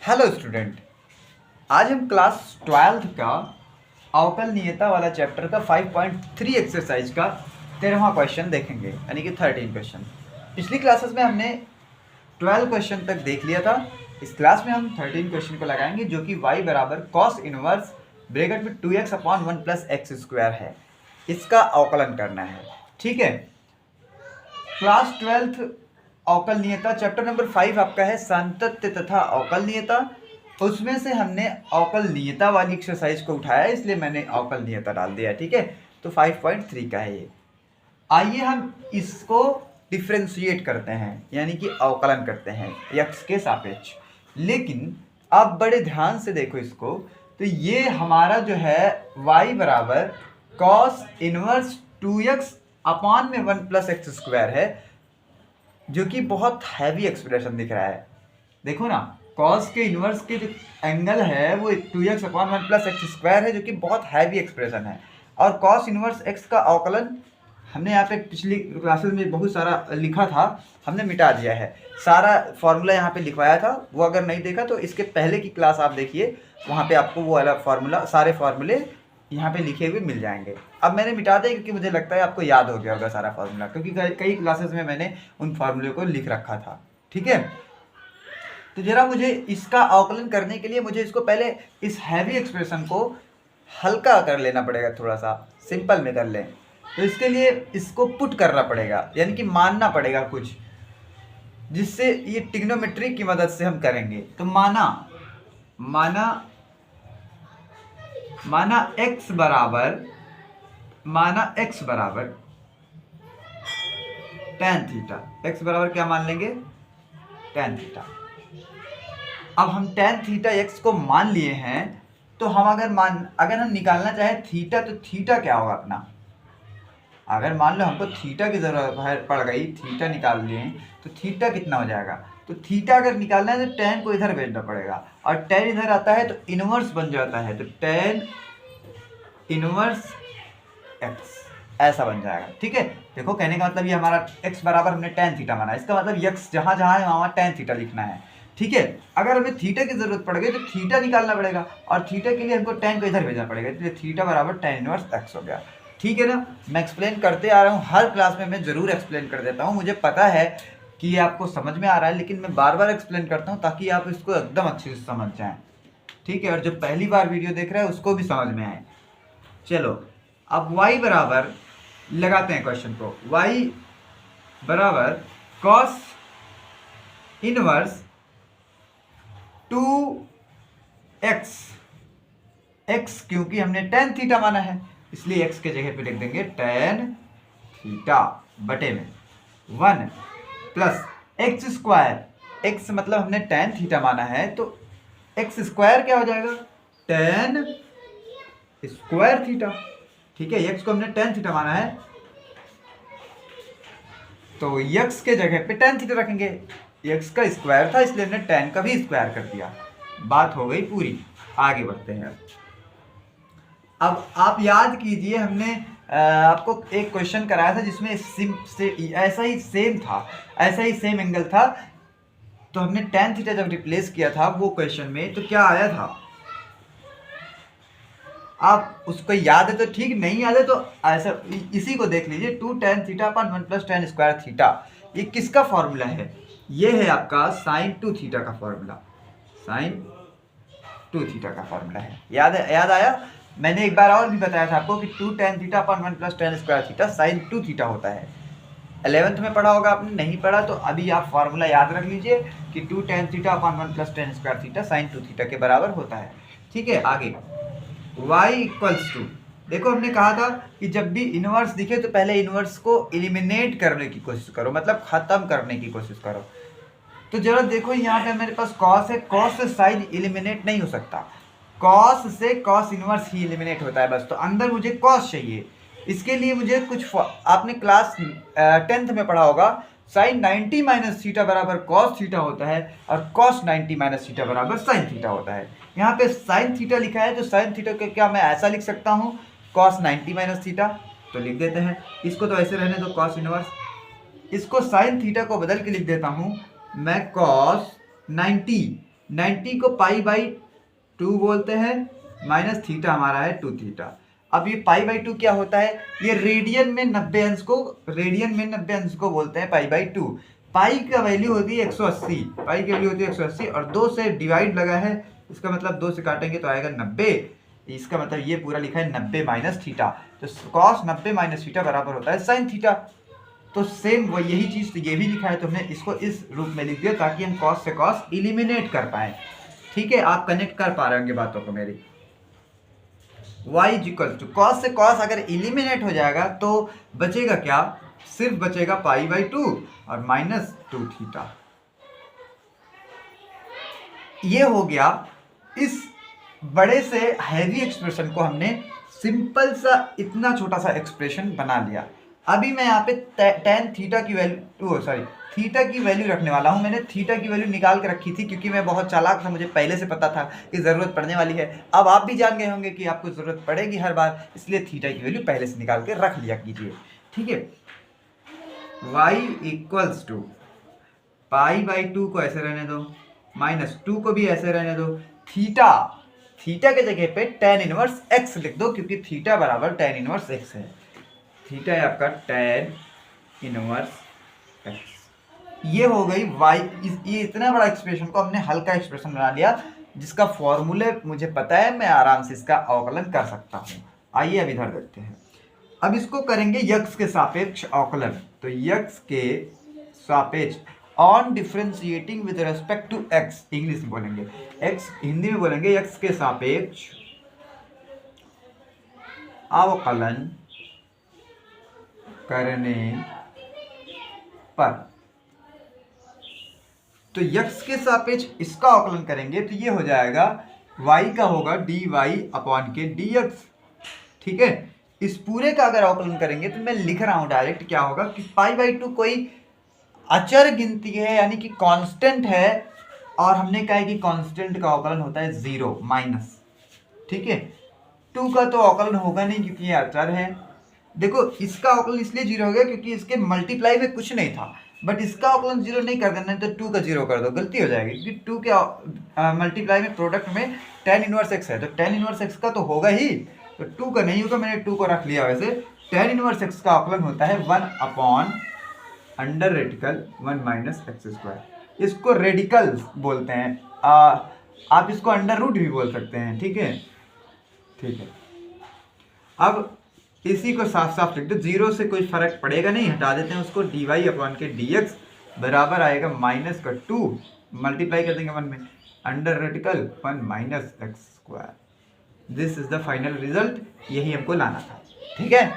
Hello student, आज हम class 12th का अवकलनीयता वाला चैप्टर का 5.3 एक्सरसाइज का 13वां क्वेश्चन देखेंगे, यानी कि 13 क्वेश्चन। पिछली क्लासेस में हमने 12 क्वेश्चन तक देख लिया था। इस क्लास में हम 13 क्वेश्चन को लगाएंगे, जो कि y बराबर कॉस इनवर्स ब्रैकेट में 2x upon 1 plus x square है। इसका अवकलन करना है। ठीक है, क्लास 12th अवकलनीयता चैप्टर नंबर 5 आपका है सातत्य तथा अवकलनीयता। उसमें से हमने अवकलनीयता वाली एक्सरसाइज को उठाया, इसलिए मैंने अवकलनीयता डाल दिया। ठीक है, तो 5.3 का है ये। आइए हम इसको डिफ्रेंशिएट करते हैं, यानी कि अवकलन करते हैं x के सापेक्ष। लेकिन आप बड़े ध्यान से देखो इसको, तो ये हमारा जो है y बराबर कॉस इनवर्स 2x अपॉन में 1 प्लस एक्स स्क्वायर है, जो कि बहुत हैवी एक्सप्रेशन दिख रहा है। देखो ना, कॉस के इनवर्स के जो एंगल है वो 2x upon 1 plus x square है, जो कि बहुत हैवी एक्सप्रेशन है। और कॉस इनवर्स x का अवकलन हमने यहाँ पे पिछली क्लासेस में बहुत सारा लिखा था, हमने मिटा दिया है। सारा फॉर्मूला यहाँ पे लिखवाया था, वो अगर नहीं देखा तो इसके पहले की क्लास आप देखिए, वहाँ पे आपको वो वाला फॉर्मूला, सारे फॉर्मूले यहाँ पे लिखे हुए मिल जाएंगे। अब मैंने मिटा दिया क्योंकि मुझे लगता है आपको याद हो गया होगा सारा फॉर्मूला, क्योंकि कई क्लासेस में मैंने उन फॉर्मूले को लिख रखा था। ठीक है, तो जरा मुझे इसका अवकलन करने के लिए मुझे इसको पहले इस हैवी एक्सप्रेशन को हल्का कर लेना पड़ेगा, थोड़ा सा सिंपल में कर लें। तो इसके लिए इसको पुट करना पड़ेगा, यानी कि मानना पड़ेगा कुछ, जिससे ये ट्रिग्नोमेट्री की मदद से हम करेंगे। तो माना x बराबर tan थीटा। x बराबर क्या मान लेंगे? tan theta. अब हम tan थीटा x को मान लिए हैं, तो हम अगर हम निकालना चाहे थीटा, तो थीटा क्या होगा अपना? अगर मान लो हमको थीटा की जरूरत पड़ गई, थीटा निकाल लिए, तो थीटा कितना हो जाएगा? तो थीटा अगर निकालना है तो tan को इधर भेजना पड़ेगा, और tan इधर आता है तो इनवर्स बन जाता है, तो tan इनवर्स x ऐसा बन जाएगा। ठीक है, देखो कहने का मतलब ये हमारा x बराबर हमने tan थीटा माना, इसका मतलब x जहाँ जहाँ है वहाँ tan थीटा लिखना है। ठीक है, अगर हमें थीटा की जरूरत पड़ गई तो थीटा निकालना पड़ेगा, और थीटा के लिए हमको tan को इधर भेजना पड़ेगा, इसलिए थीटा बराबर tan इनवर्स x हो गया। ठीक है ना, मैं एक्सप्लेन करते आ रहा हूँ, हर क्लास में मैं ज़रूर एक्सप्लेन कर देता हूँ। मुझे पता है कि ये आपको समझ में आ रहा है, लेकिन मैं बार बार एक्सप्लेन करता हूँ ताकि आप इसको एकदम अच्छे से समझ जाएं। ठीक है, और जो पहली बार वीडियो देख रहा है उसको भी समझ में आए। चलो, अब y बराबर लगाते हैं क्वेश्चन को। y बराबर कॉस इनवर्स 2x, x क्योंकि हमने tan थीटा माना है, इसलिए x के जगह पे लिख देंगे tan थीटा बटे में 1 प्लस एक्स स्क्वायर। x मतलब हमने tan थीटा माना है, तो x स्क्वायर क्या हो जाएगा? tan square theta. ठीक है, x को हमने tan थीटा माना है, तो x के जगह पे tan थीटा रखेंगे। x का स्क्वायर था, इसलिए हमने tan का भी स्क्वायर कर दिया। बात हो गई पूरी। आगे बढ़ते हैं। अब आप याद कीजिए, हमने आपको एक क्वेश्चन कराया था जिसमें ऐसा ही सेम एंगल था, तो हमने tan थीटा जब रिप्लेस किया था वो क्वेश्चन में, तो क्या आया था? आप उसको याद है तो ठीक, नहीं याद है तो ऐसा इसी को देख लीजिए, 2 tan थीटा अपन 1 प्लस tan स्क्वायर थीटा। ये किसका फॉर्मूला है? ये है आपका sin 2 थीटा का फॉर्मूला, sin 2 थीटा का फॉर्मूला है। याद आया? मैंने एक बार और भी बताया था आपको कि 2 tan थीटा अपन 1 plus tan square theta sin 2 theta होता है। 11th में पढ़ा होगा, आपने नहीं पढ़ा तो अभी आप फॉर्मूला याद रख लीजिए कि 2 tan थीटा अपन 1 plus tan square theta sin 2 theta के बराबर होता है। ठीक है, आगे y इक्वल्स टू, देखो हमने कहा था कि जब भी इनवर्स दिखे तो पहले इनवर्स को एलिमिनेट करने की कोशिश करो, मतलब खत्म करने की कोशिश करो। तो जरा देखो, यहाँ पे मेरे पास कॉस है, कॉस से साइन एलिमिनेट नहीं हो सकता, कॉस से कॉस इनवर्स ही एलिमिनेट होता है बस। तो अंदर मुझे कॉस चाहिए, इसके लिए मुझे कुछ आपने क्लास 10th में पढ़ा होगा, साइन 90 माइनस थीटा बराबर कॉस थीटा होता है, और कॉस 90 माइनस थीटा बराबर साइन थीटा होता है। यहाँ पे साइन थीटा लिखा है, तो साइन थीटा को क्या मैं ऐसा लिख सकता हूँ, कॉस 90 माइनस थीटा, तो लिख देते हैं। इसको तो ऐसे रहने दो, कॉस इनवर्स। इसको साइन थीटा को बदल के लिख देता हूँ मैं, कॉस 90 90 को पाई बाई 2 बोलते हैं, माइनस थीटा हमारा है 2 थीटा। अब ये पाई बाई 2 क्या होता है, ये रेडियन में 90 अंश को बोलते हैं पाई बाई 2। पाई का वैल्यू होती है 180, पाई की वैल्यू होती है 180 और 2 से डिवाइड लगा है, इसका मतलब 2 से काटेंगे तो आएगा 90। इसका मतलब ये पूरा लिखा है 90 माइनस थीटा। तो कॉस 90 माइनस थीटा बराबर होता है साइन थीटा। तो सेम वो यही चीज तो ये भी लिखा है, तो हमने इसको इस रूप में लिख दिया ताकि हम कॉस से कॉस इलिमिनेट कर पाए। ठीक है, आप कनेक्ट कर पा रहे होंगे बातों को मेरी। y इक्वल टू कॉस से कॉस अगर इलिमिनेट हो जाएगा तो बचेगा क्या, सिर्फ बचेगा पाई बाई 2 और माइनस 2 थीटा। ये हो गया। इस बड़े से हैवी एक्सप्रेशन को हमने सिंपल सा इतना छोटा सा एक्सप्रेशन बना लिया। अभी मैं यहाँ पे tan थीटा की वैल्यू थीटा की वैल्यू रखने वाला हूँ। मैंने थीटा की वैल्यू निकाल के रखी थी क्योंकि मैं बहुत चालाक था, मुझे पहले से पता था कि ज़रूरत पड़ने वाली है। अब आप भी जान गए होंगे कि आपको ज़रूरत पड़ेगी हर बार, इसलिए थीटा की वैल्यू पहले से निकाल के रख लिया कीजिए। ठीक है, y equals to pi by 2 को ऐसे रहने दो, माइनस 2 को भी ऐसे रहने दो। थीटा के जगह पे tan इनवर्स x लिख दो क्योंकि थीटा बराबर tan इनवर्स x है। थीटा है आपका tan इनवर्स x। ये हो गई ये इतना बड़ा एक्सप्रेशन को हमने हल्का एक्सप्रेशन बना लिया जिसका फॉर्मूले मुझे पता है, मैं आराम से इसका अवकलन कर सकता हूँ। आइए अब इधर देखते हैं। अब इसको करेंगे यक्स के सापेक्ष अवकलन। तो यक्स के सापेक्ष on differentiating with respect to x, English में बोलेंगे, एक्स हिंदी में बोलेंगे यक्स के सापेक्ष अवकलन करने पर। तो यक्स के सापेक्ष इसका अवकलन करेंगे तो ये हो जाएगा y का होगा dy अपॉन के dx। ठीक है, इस पूरे का अगर अवकलन करेंगे तो मैं लिख रहा हूं डायरेक्ट, क्या होगा कि पाई बाई 2 कोई अचर गिनती है यानी कि कांस्टेंट है, और हमने कहा है कि कांस्टेंट का अवकलन होता है 0 माइनस। ठीक है, 2 का तो अवकलन होगा नहीं क्योंकि ये अचर है। देखो इसका अवकलन इसलिए 0 हो गया क्योंकि इसके मल्टीप्लाई में कुछ नहीं था, बट इसका अवकलन 0 नहीं कर देना है तो 2 का 0 कर दो, गलती हो जाएगी क्योंकि 2 के मल्टीप्लाई में प्रोडक्ट में tan इनवर्स x है, तो tan इनवर्स x का तो होगा ही, तो 2 का नहीं होगा। मैंने 2 को रख लिया। वैसे tan इनवर्स x का अवकलन होता है 1 upon under radical 1 minus x square. इसको रेडिकल बोलते हैं, आप इसको अंडर रूट भी बोल सकते हैं। ठीक है, ठीक है। अब इसी को साफ साफ लिख दो, 0 से कोई फर्क पड़ेगा नहीं, हटा देते हैं उसको। dy अपॉन के dx बराबर आएगा माइनस का 2 मल्टीप्लाई कर देंगे 1 में, under radical 1 minus x square. This is the final result, यही हमको लाना था। ठीक है,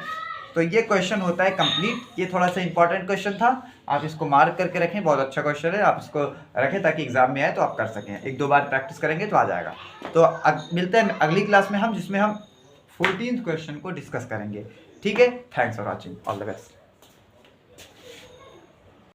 तो ये क्वेश्चन होता है कंप्लीट। ये थोड़ा सा इंपॉर्टेंट क्वेश्चन था, आप इसको मार्क करके रखें, बहुत अच्छा क्वेश्चन है, आप इसको रखें ताकि एग्जाम में आए तो आप कर सकें। 1-2 बार प्रैक्टिस करेंगे तो आ जाएगा। तो मिलते हैं अगली क्लास में हम, जिसमें हम 14th क्वेश्चन को डिस्कस करेंगे। ठीक है, thanks for watching, all the best.